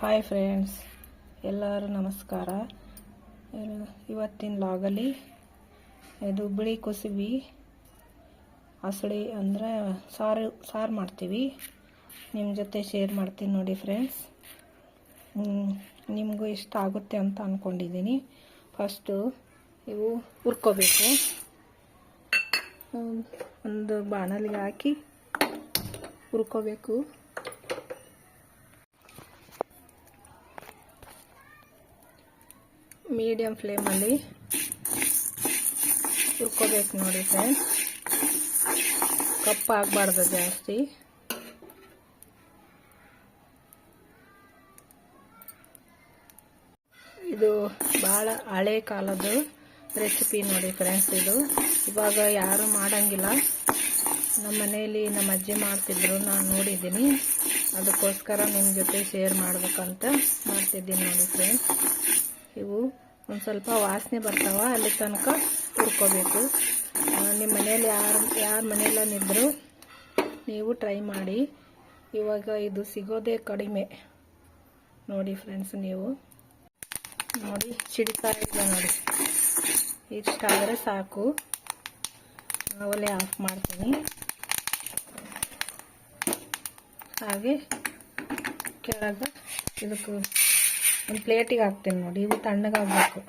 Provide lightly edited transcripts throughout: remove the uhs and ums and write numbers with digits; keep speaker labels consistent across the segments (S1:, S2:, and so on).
S1: Hi friends, ಎಲ್ಲರೂ ನಮಸ್ಕಾರ. ಇವತ್ತಿನ ಲಾಗಲ್ಲಿ ಇದು ಬಿಳಿ ಕುಸುಬಿ ಹಸಳಿ ಅಂದರೆ ಸಾರು ಮಾಡ್ತೀವಿ. ನಿಮ್ಮ ಜೊತೆ ಶೇರ್ ಮಾಡ್ತೀನಿ ನೋಡಿ ಫ್ರೆಂಡ್ಸ್. ನಿಮಗೂ ಇಷ್ಟ ಆಗುತ್ತೆ ಅಂತ ಅಂದ್ಕೊಂಡಿದ್ದೀನಿ. ಫಸ್ಟು ಇವು ಹುರ್ಕೋಬೇಕು. ಒಂದು ಬಾಣಲಿಗೆ ಹಾಕಿ ಹುರ್ಕೋಬೇಕು. ಮೀಡಿಯಂ ಫ್ಲೇಮಲ್ಲಿ ಹುರ್ಕೋಬೇಕು ನೋಡಿ ಫ್ರೆಂಡ್ಸ್. ಕಪ್ಪಾಗಬಾರ್ದು ಜಾಸ್ತಿ. ಇದು ಭಾಳ ಹಳೆ ಕಾಲದ ರೆಸಿಪಿ ನೋಡಿ ಫ್ರೆಂಡ್ಸ್. ಇದು ಇವಾಗ ಯಾರು ಮಾಡಂಗಿಲ್ಲ. ನಮ್ಮ ಮನೆಯಲ್ಲಿ ನಮ್ಮ ಅಜ್ಜಿ ಮಾಡ್ತಿದ್ರು, ನಾನು ನೋಡಿದ್ದೀನಿ. ಅದಕ್ಕೋಸ್ಕರ ನಿಮ್ಮ ಜೊತೆ ಶೇರ್ ಮಾಡ್ಬೇಕಂತ ಮಾಡ್ತಿದ್ದೀನಿ ನೋಡಿ ಫ್ರೆಂಡ್ಸ್. ಇವು ಒಂದು ಸ್ವಲ್ಪ ವಾಸನೆ ಬರ್ತಾವ, ಅಲ್ಲಿ ತನಕ ಹುರ್ಕೋಬೇಕು. ನಿಮ್ಮ ಮನೇಲಿ ಯಾರು ಮನೆಯಲ್ಲಿದ್ದರೂ ನೀವು ಟ್ರೈ ಮಾಡಿ. ಇವಾಗ ಇದು ಸಿಗೋದೇ ಕಡಿಮೆ ನೋಡಿ ಫ್ರೆಂಡ್ಸ್. ನೀವು ನೋಡಿ ಸಿಡಿತಾ ಇದೆ ನೋಡಿ. ಇಷ್ಟಾದರೆ ಸಾಕು. ಒಲೆ ಆಫ್ ಮಾಡ್ತೀನಿ. ಹಾಗೆ ಕೆಳಗೆ ಇದಕ್ಕೆ ಒಂದು ಪ್ಲೇಟಿಗೆ ಹಾಕ್ತೀನಿ ನೋಡಿ. ಇವು ತಣ್ಣಗಾಗಬೇಕು.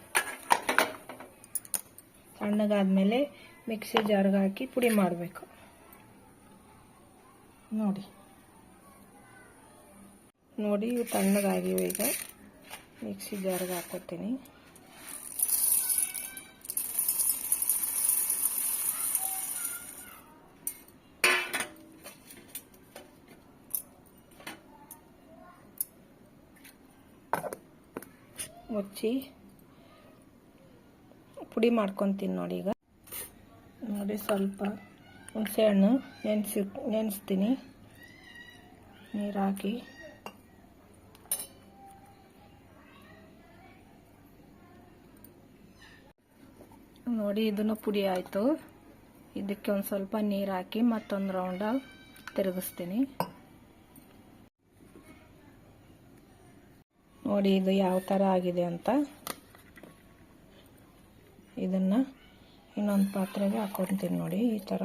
S1: ತಣ್ಣಗಾದ್ಮೇಲೆ ಮಿಕ್ಸಿ ಜಾರ್ಗೆ ಹಾಕಿ ಪುಡಿ ಮಾಡಬೇಕು ನೋಡಿ. ಇವು ತಣ್ಣಗಾಗಿವೆ. ಈಗ ಮಿಕ್ಸಿ ಜಾರ್ಗೆ ಹಾಕೋತೀನಿ. ಮುಚ್ಚಿ ಪುಡಿ ಮಾಡ್ಕೊತೀನಿ ನೋಡಿ. ಈಗ ನೋಡಿ, ಸ್ವಲ್ಪ ಹುಣಸೆ ಹಣ್ಣು ನೆನೆಸ್ತೀನಿ ನೀರು ಹಾಕಿ. ನೋಡಿ, ಇದನ್ನು ಪುಡಿ ಆಯಿತು. ಇದಕ್ಕೆ ಒಂದು ಸ್ವಲ್ಪ ನೀರು ಹಾಕಿ ಮತ್ತೊಂದು ರೌಂಡ ತಿರುಗಿಸ್ತೀನಿ ನೋಡಿ. ಇದು ಯಾವ ಥರ ಆಗಿದೆ ಅಂತ. ಇದನ್ನು ಇನ್ನೊಂದು ಪಾತ್ರೆಗೆ ಹಾಕೊತೀನಿ ನೋಡಿ. ಈ ಥರ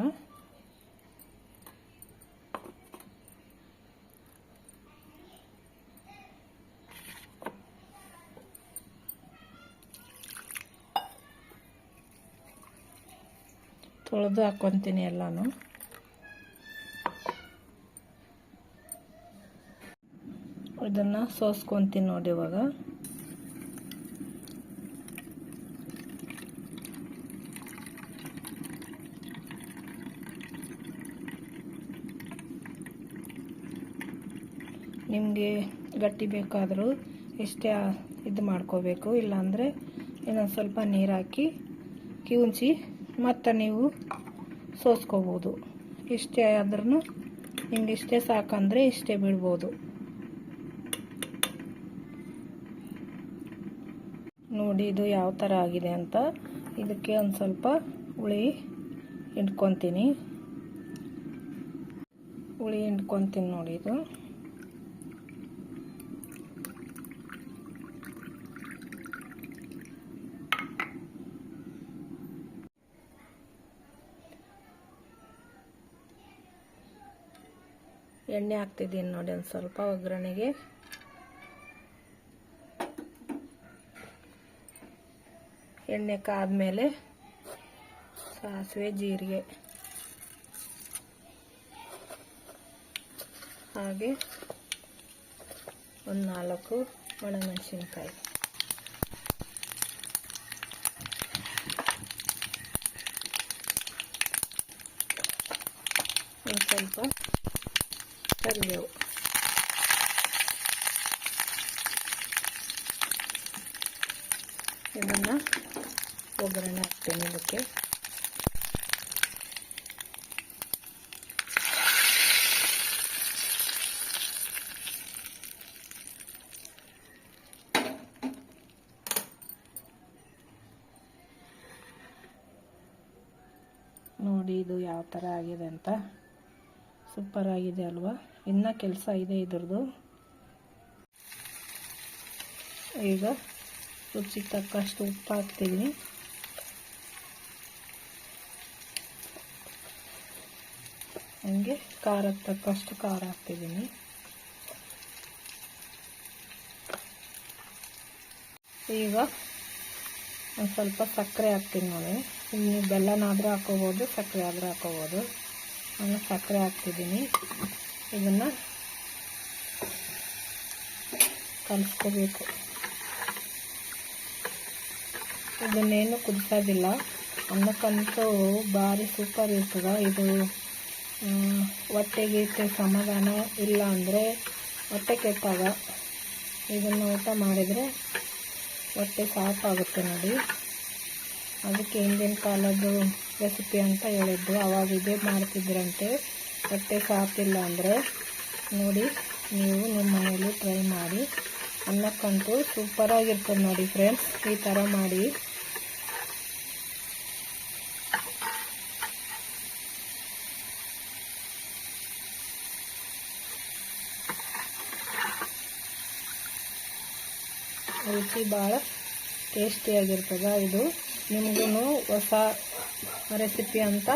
S1: ತೊಳೆದು ಹಾಕೊತೀನಿ ಎಲ್ಲಾನು. ಇದನ್ನು ಸೋಸ್ಕೊತೀನಿ ನೋಡಿ. ಇವಾಗ ನಿಮಗೆ ಗಟ್ಟಿ ಬೇಕಾದರೂ ಇಷ್ಟೇ ಇದು ಮಾಡ್ಕೋಬೇಕು. ಇಲ್ಲಾಂದರೆ ಇನ್ನೊಂದು ಸ್ವಲ್ಪ ನೀರು ಹಾಕಿ ಕಿವುಂಚಿ ಮತ್ತು ನೀವು ಸೋಸ್ಕೋಬೋದು. ಇಷ್ಟೇ ಆದ್ರೂ ನಿಮ್ಗೆ ಇಷ್ಟೇ ಸಾಕಂದರೆ ಇಷ್ಟೇ ಬಿಡ್ಬೋದು ನೋಡಿ. ಇದು ಯಾವ ಥರ ಆಗಿದೆ ಅಂತ. ಇದಕ್ಕೆ ಒಂದು ಸ್ವಲ್ಪ ಹುಳಿ ಹಿಂಡ್ಕೊತೀನಿ ನೋಡಿ. ಇದು ಎಣ್ಣೆ ಹಾಕ್ತಿದ್ದೀನಿ ನೋಡಿ ಒಂದು ಸ್ವಲ್ಪ ಒಗ್ಗರಣೆಗೆ. ಎಣ್ಣೆ ಕಾದ್ಮೇಲೆ ಸಾಸಿವೆ, ಜೀರಿಗೆ, ಹಾಗೆ ಒಂದು 4 ಒಣಮೆಣಸಿನ್ಕಾಯಿ, ಒಂದು ಸ್ವಲ್ಪ ಕರಿಬೇವು, ಇದನ್ನು ಒಗ್ಗರಣೆ ಹಾಕ್ತೀನಿ ಇದಕ್ಕೆ. ನೋಡಿ ಇದು ಯಾವ ಥರ ಆಗಿದೆ ಅಂತ. ಸೂಪರ್ ಆಗಿದೆ ಅಲ್ವಾ? ಇನ್ನೂ ಕೆಲಸ ಇದೆ ಇದ್ರದ್ದು. ಈಗ ರುಚಿಗೆ ತಕ್ಕಷ್ಟು ಉಪ್ಪು ಹಾಕ್ತೀನಿ. ಹಂಗೆ ಖಾರಕ್ಕೆ ತಕ್ಕಷ್ಟು ಖಾರ ಹಾಕ್ತಿದ್ದೀನಿ. ಈಗ ಒಂದು ಸ್ವಲ್ಪ ಸಕ್ಕರೆ ಹಾಕ್ತೀನಿ ನೋಡಿ. ನೀವು ಬೆಲ್ಲನಾದರೂ ಹಾಕೋಬೋದು, ಸಕ್ಕರೆ ಆದರೂ ಹಾಕೋಬೋದು. ನಾನು ಸಕ್ಕರೆ ಹಾಕ್ತಿದ್ದೀನಿ. ಇದನ್ನು ಕಲಿಸ್ಕೋಬೇಕು. ಇದನ್ನೇನು ಕುದಿಸೋದಿಲ್ಲ. ಅನ್ನಕ್ಕಂತೂ ಭಾರಿ ಸೂಪರ್ ಇರ್ತದೆ ಇದು. ಹೊಟ್ಟೆಗೆ ಸಮಾಧಾನ ಇಲ್ಲ ಅಂದರೆ ಹೊಟ್ಟೆ ಕೆಟ್ಟಾಗ ಇದನ್ನು ಊಟ ಮಾಡಿದರೆ ಹೊಟ್ಟೆ ಸಾಫಾಗುತ್ತೆ ನೋಡಿ. ಅದಕ್ಕೆ ಹಿಂದಿನ ಕಾಲದ್ದು ರೆಸಿಪಿ ಅಂತ ಹೇಳಿದ್ರು. ಅವಾಗ ಇದೇ ಮಾಡ್ತಿದ್ರಂತೆ. ಹೊಟ್ಟೆ ಸಾಫಿಲ್ಲ ಅಂದರೆ ನೋಡಿ ನೀವು ನಿಮ್ಮ ಮನೆಯಲ್ಲಿ ಟ್ರೈ ಮಾಡಿ. ಅನ್ನಕ್ಕಂತೂ ಸೂಪರಾಗಿರ್ತದೆ ನೋಡಿ ಫ್ರೆಂಡ್ಸ್. ಈ ಥರ ಮಾಡಿ. ರುಚಿ ಭಾಳ ಟೇಸ್ಟಿಯಾಗಿರ್ತದೆ. ಇದು ನಿಮಗೂ ಹೊಸ ರೆಸಿಪಿ ಅಂತ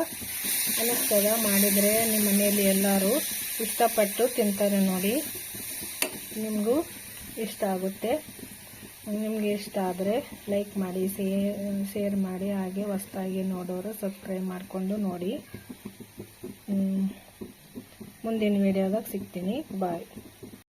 S1: ಅನ್ನಿಸ್ತದೆ. ಮಾಡಿದರೆ ನಿಮ್ಮ ಮನೆಯಲ್ಲಿ ಎಲ್ಲರೂ ಇಷ್ಟಪಟ್ಟು ತಿಂತಾರೆ ನೋಡಿ. ನಿಮಗೂ ಇಷ್ಟ ಆಗುತ್ತೆ. ನಿಮಗೆ ಇಷ್ಟ ಆದರೆ ಲೈಕ್ ಮಾಡಿ, ಶೇರ್ ಮಾಡಿ. ಹಾಗೆ ಹೊಸದಾಗಿ ನೋಡೋರು ಸಬ್ಸ್ಕ್ರೈಬ್ ಮಾಡಿಕೊಂಡು ನೋಡಿ. ಮುಂದಿನ ವಿಡಿಯೋದಾಗ ಸಿಗ್ತೀನಿ. ಬಾಯ್.